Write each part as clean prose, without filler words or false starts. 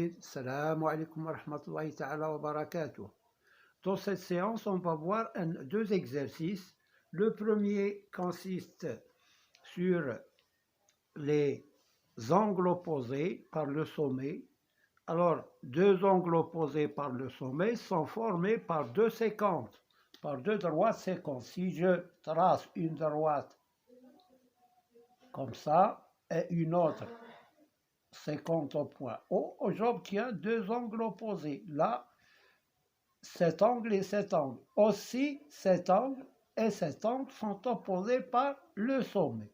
Jadid, Salam alaikum wa rahmatullahi ta'ala wa barakatuh. Dans cette séance, on va voir deux exercices. Le premier consiste sur les angles opposés par le sommet. Alors, deux angles opposés par le sommet sont formés par deux séquences, par deux droites séquences. Si je trace une droite comme ça et une autre séquence au point O, j'obtiens deux angles opposés. Là, cet angle et cet angle. Aussi, cet angle et cet angle sont opposés par le sommet.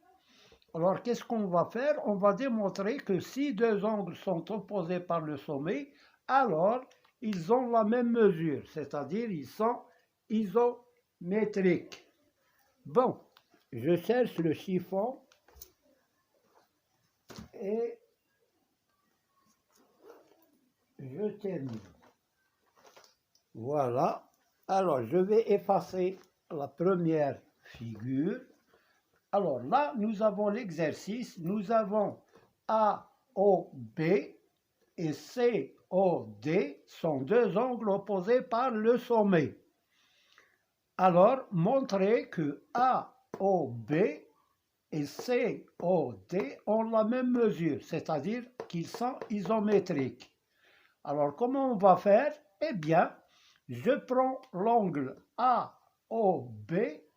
Alors, qu'est-ce qu'on va faire? On va démontrer que si deux angles sont opposés par le sommet, alors ils ont la même mesure, c'est-à-dire ils sont isométriques. Bon, je cherche le chiffon et je termine. Voilà. Alors, je vais effacer la première figure. Alors là, nous avons l'exercice. Nous avons AOB et COD sont deux angles opposés par le sommet. Alors, montrez que AOB et COD ont la même mesure, c'est-à-dire qu'ils sont isométriques. Alors, comment on va faire? Eh bien, je prends l'angle AOB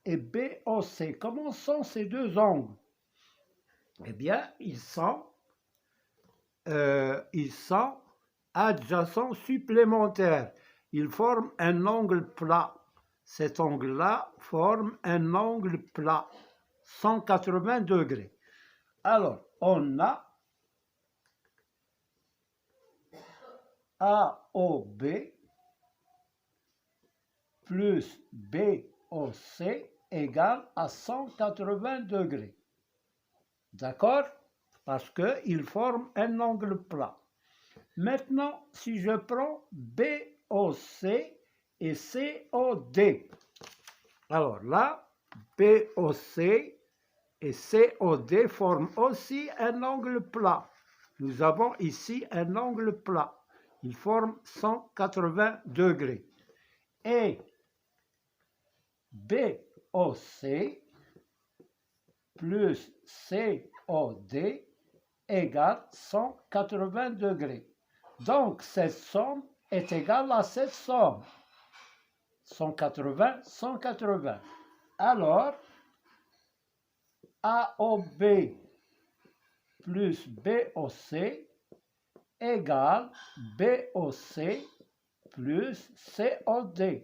et BOC. Comment sont ces deux angles? Eh bien, ils sont adjacents supplémentaires. Ils forment un angle plat. Cet angle-là forme un angle plat, 180 degrés. Alors, on a AOB plus BOC égale à 180 degrés. D'accord? Parce qu'ils forment un angle plat. Maintenant, si je prends BOC et COD, alors là, BOC et COD forment aussi un angle plat. Nous avons ici un angle plat. Ils forment 180 degrés. Et BOC plus COD égale 180 degrés. Donc, cette somme est égale à cette somme. 180, 180. Alors, AOB plus BOC égale BOC plus COD.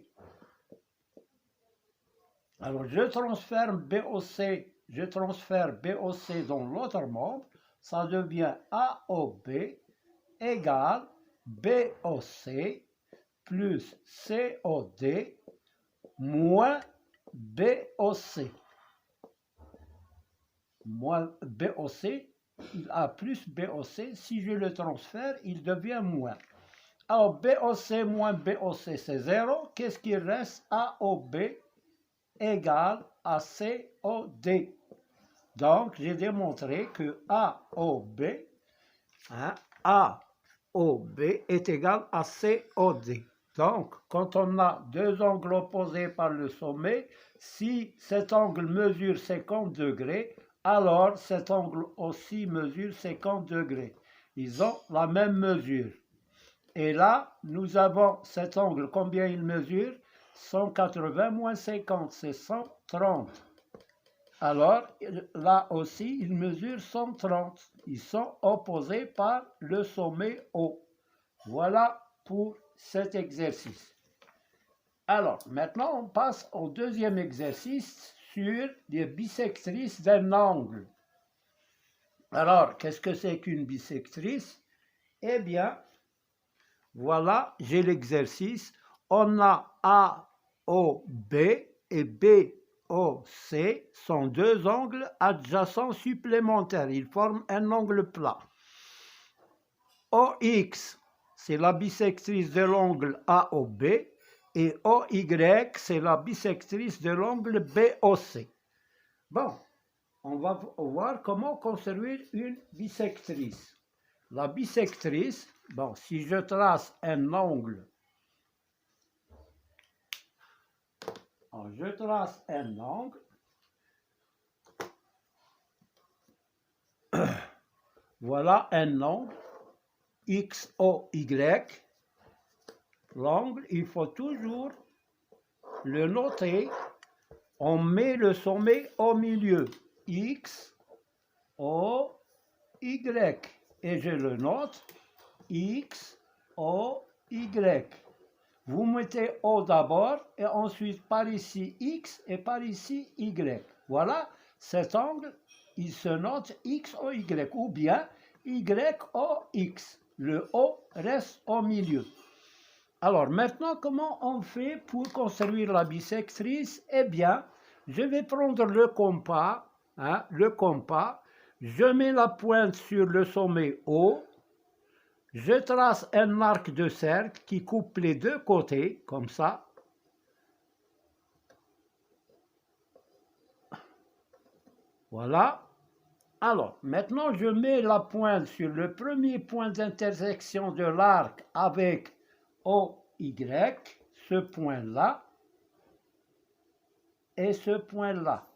Alors, je transfère BOC dans l'autre membre, ça devient AOB égale BOC plus COD moins BOC. Moins BOC, il a plus BOC, si je le transfère, il devient moins. Alors, BOC moins BOC, c'est 0. Qu'est-ce qui reste? AOB égale à COD. Donc, j'ai démontré que AOB est égal à COD. Donc, quand on a deux angles opposés par le sommet, si cet angle mesure 50 degrés, alors cet angle aussi mesure 50 degrés. Ils ont la même mesure. Et là, nous avons cet angle, combien il mesure? 180 moins 50, c'est 130. Alors, là aussi, ils mesurent 130. Ils sont opposés par le sommet O. Voilà pour cet exercice. Alors, maintenant, on passe au deuxième exercice sur les bissectrices d'un angle. Alors, qu'est-ce que c'est qu'une bissectrice? Eh bien, voilà, j'ai l'exercice. On a AOB et BOC sont deux angles adjacents supplémentaires. Ils forment un angle plat. OX, c'est la bissectrice de l'angle AOB et OY, c'est la bissectrice de l'angle BOC. Bon, on va voir comment construire une bissectrice. La bissectrice, bon, si je trace un angle, je trace un angle, voilà un angle, XOY, l'angle, il faut toujours le noter, on met le sommet au milieu, X, O, Y, et je le note, X, O, Y. Vous mettez O d'abord, et ensuite par ici X, et par ici Y. Voilà, cet angle, il se note X, O, Y, ou bien Y, O, X. Le O reste au milieu. Alors maintenant, comment on fait pour construire la bisectrice? Eh bien, je vais prendre le compas, je mets la pointe sur le sommet O, je trace un arc de cercle qui coupe les deux côtés, comme ça. Voilà. Alors, maintenant, je mets la pointe sur le premier point d'intersection de l'arc avec OY, ce point-là, et ce point-là.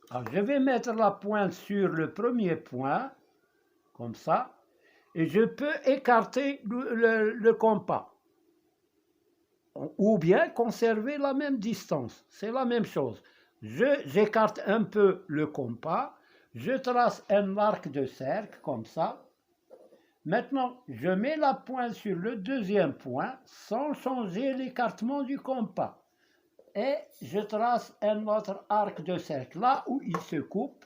Alors, je vais mettre la pointe sur le premier point, comme ça, et je peux écarter le compas. Ou bien conserver la même distance, c'est la même chose. J'écarte un peu le compas, je trace un arc de cercle, comme ça. Maintenant, je mets la pointe sur le deuxième point, sans changer l'écartement du compas. Et je trace un autre arc de cercle. Là où il se coupe,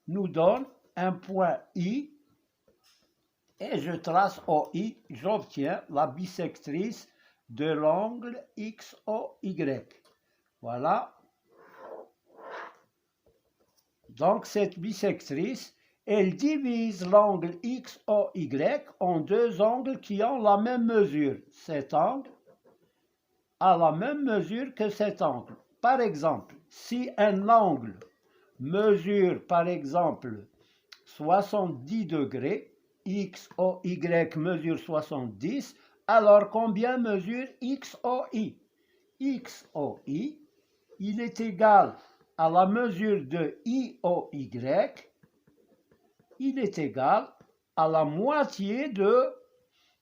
nous donne un point I, et je trace OI, j'obtiens la bisectrice de l'angle XOY. Voilà. Donc cette bisectrice, elle divise l'angle XOY en deux angles qui ont la même mesure. Cet angle a la même mesure que cet angle. Par exemple, si un angle mesure par exemple 70 degrés, XOY mesure 70, alors combien mesure XOI? XOI, il est égal à la mesure de IOY, il est égal à la moitié de,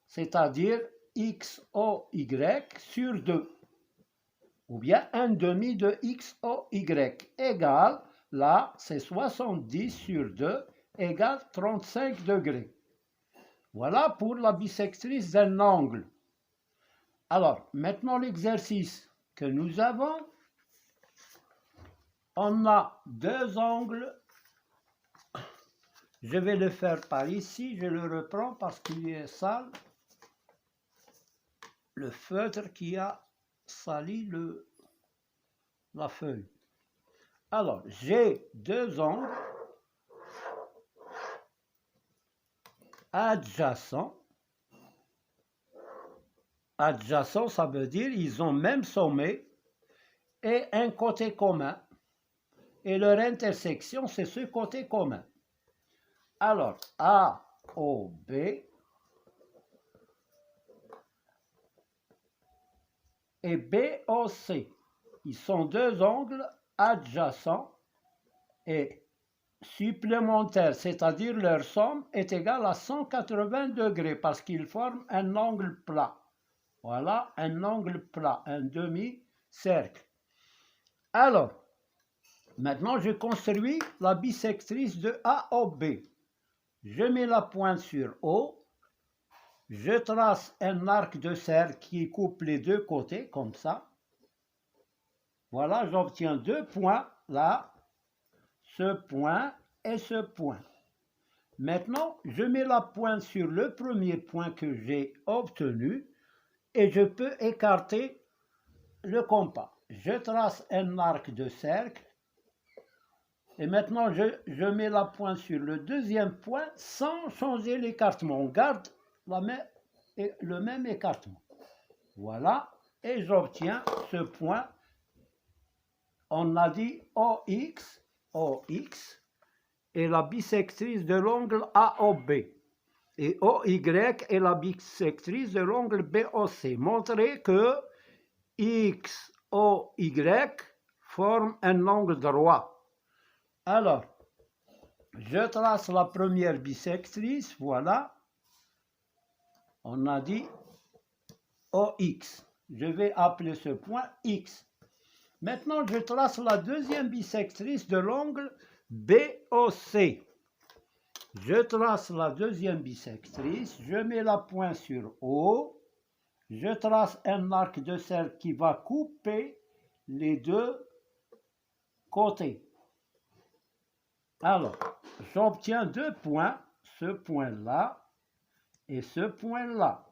c'est-à-dire XOY sur 2, ou bien 1 demi de XOY, égale, là c'est 70 sur 2, égale 35 degrés. Voilà pour la bisectrice d'un angle. Alors, maintenant l'exercice que nous avons, on a deux angles. Je vais le faire par ici, je le reprends parce qu'il est sale. Le feutre qui a sali la feuille. Alors, j'ai deux angles adjacents. Adjacents, ça veut dire ils ont même sommet et un côté commun. Et leur intersection, c'est ce côté commun. Alors, AOB et BOC, ils sont deux angles adjacents et supplémentaires, c'est-à-dire leur somme est égale à 180 degrés parce qu'ils forment un angle plat. Voilà, un angle plat, un demi-cercle. Alors, maintenant je construis la bisectrice de AOB. Je mets la pointe sur O, je trace un arc de cercle qui coupe les deux côtés, comme ça. Voilà, j'obtiens deux points, là, ce point et ce point. Maintenant, je mets la pointe sur le premier point que j'ai obtenu et je peux écarter le compas. Je trace un arc de cercle et maintenant je mets la pointe sur le deuxième point sans changer l'écartement. On garde le même écartement. Voilà, et j'obtiens ce point. On a dit OX, et la bisectrice de l'angle AOB. Et OY est la bisectrice de l'angle BOC. Montrez que XOY forme un angle droit. Alors, je trace la première bisectrice, voilà. On a dit OX. Je vais appeler ce point X. Maintenant, je trace la deuxième bisectrice de l'angle BOC. Je trace la deuxième bisectrice, je mets la pointe sur O, je trace un arc de cercle qui va couper les deux côtés. Alors, j'obtiens deux points, ce point-là et ce point-là.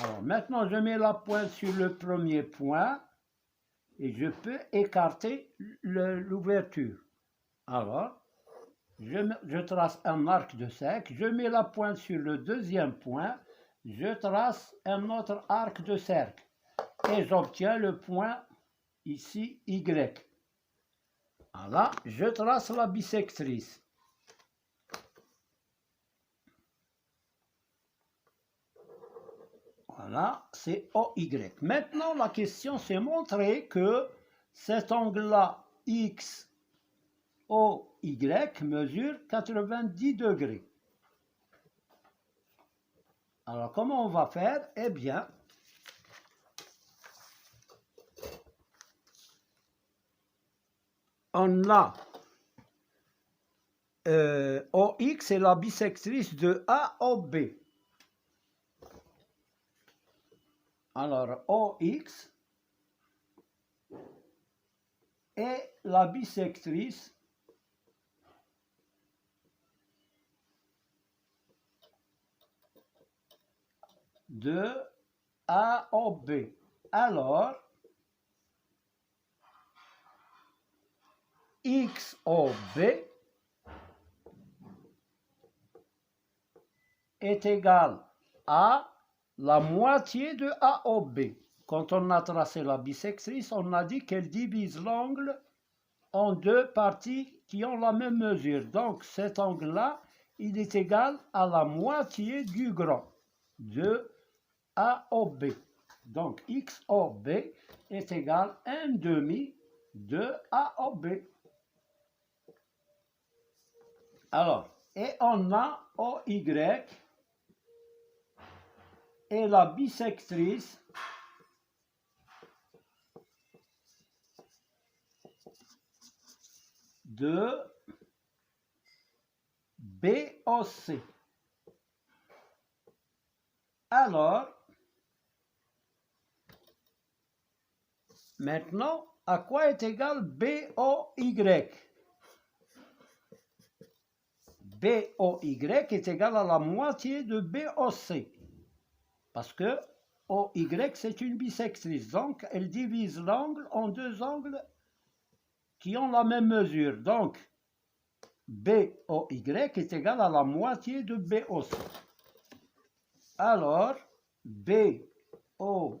Alors, maintenant, je mets la pointe sur le premier point et je peux écarter l'ouverture. Alors, je trace un arc de cercle, je mets la pointe sur le deuxième point, je trace un autre arc de cercle et j'obtiens le point ici Y. Voilà, je trace la bisectrice. Voilà, c'est OY. Maintenant, la question, c'est montrer que cet angle-là, XOY, mesure 90 degrés. Alors, comment on va faire? Eh bien, on a OX est la bisectrice de AOB. Alors, OX est la bisectrice de AOB. Alors, XOB est égal à la moitié de AOB. Quand on a tracé la bisectrice, on a dit qu'elle divise l'angle en deux parties qui ont la même mesure. Donc cet angle-là, il est égal à la moitié du grand de AOB. Donc XOB est égal à 1/2 de AOB. Alors, et on a OY et la bisectrice de BOC. Alors, maintenant, à quoi est égal BOY? BOY est égal à la moitié de BOC. Parce que OY, c'est une bisectrice. Donc, elle divise l'angle en deux angles qui ont la même mesure. Donc, BOY est égal à la moitié de BOC. Alors, BOY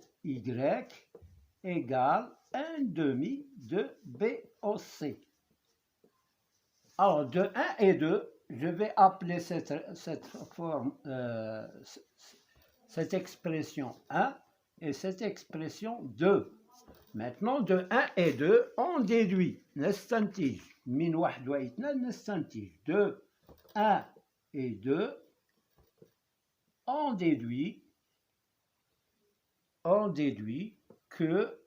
égale 1/2 de BOC. Alors, de 1 et 2, je vais appeler cette forme, cette expression 1 et cette expression 2. Maintenant, de 1 et 2, on déduit. نستنتج من 1 و 2 نستنتج. De 1 et 2, on déduit que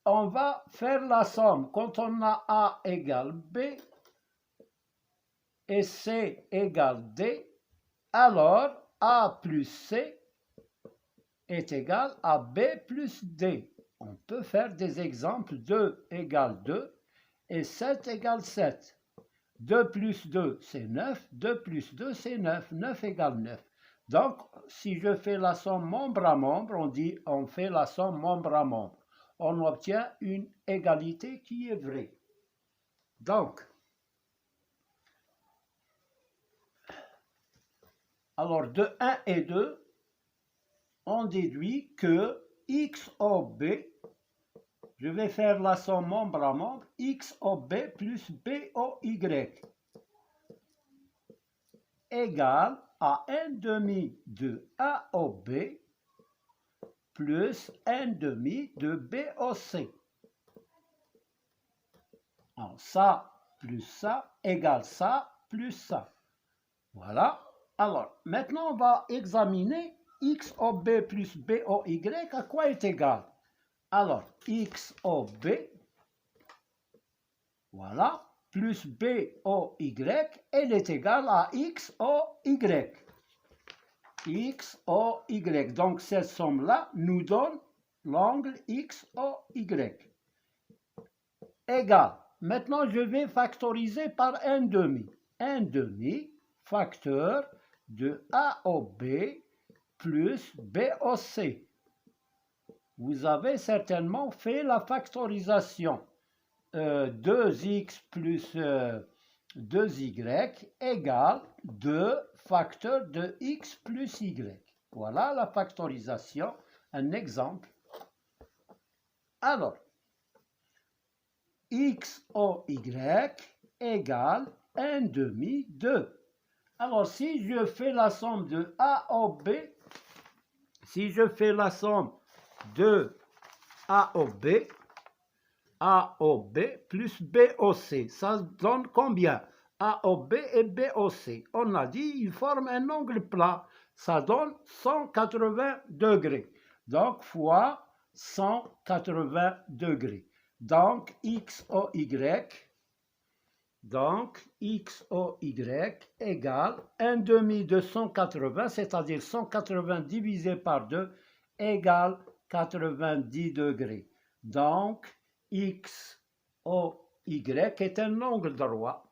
on va faire la somme. Quand on a A égale B et C égale D, alors A plus C est égal à B plus D. On peut faire des exemples. 2 égale 2 et 7 égale 7. 2 plus 2, c'est 9. 2 plus 2, c'est 9. 9 égale 9. Donc, si je fais la somme membre à membre, on fait la somme membre à membre. On obtient une égalité qui est vraie. Donc, alors de 1 et 2, on déduit que XOB, je vais faire la somme membre à membre, x au b plus b au y égale à 1 demi de a au b plus 1 demi de b au c. Alors, ça plus ça égale ça plus ça. Voilà. Alors, maintenant, on va examiner x au b plus b au y, à quoi est égal? Alors, x au b, voilà, plus b au y, elle est égale à x au y. X au y. Donc, cette somme-là nous donne l'angle x au y. Égal. Maintenant, je vais factoriser par 1 demi. 1 demi facteur de a au b plus b au c. Vous avez certainement fait la factorisation. 2x plus 2y égale 2 facteur de x plus y. Voilà la factorisation. Un exemple. Alors, x au y égale 1 demi 2. Alors, si je fais la somme de a au b, si je fais la somme de a au b plus b au c, ça donne combien? A au b et b au c. On a dit ils forment un angle plat, ça donne 180 degrés. Donc, fois 180 degrés. Donc, x au y égale 1 demi de 180, c'est-à-dire 180 divisé par 2 égale 90 degrés. Donc, x au y est un angle droit.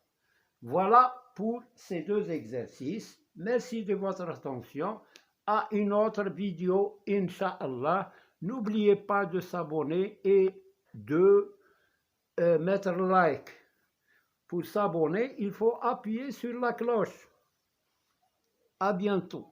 Voilà pour ces deux exercices. Merci de votre attention. À une autre vidéo, Inch'Allah. N'oubliez pas de s'abonner et de mettre like. Pour s'abonner, il faut appuyer sur la cloche. À bientôt.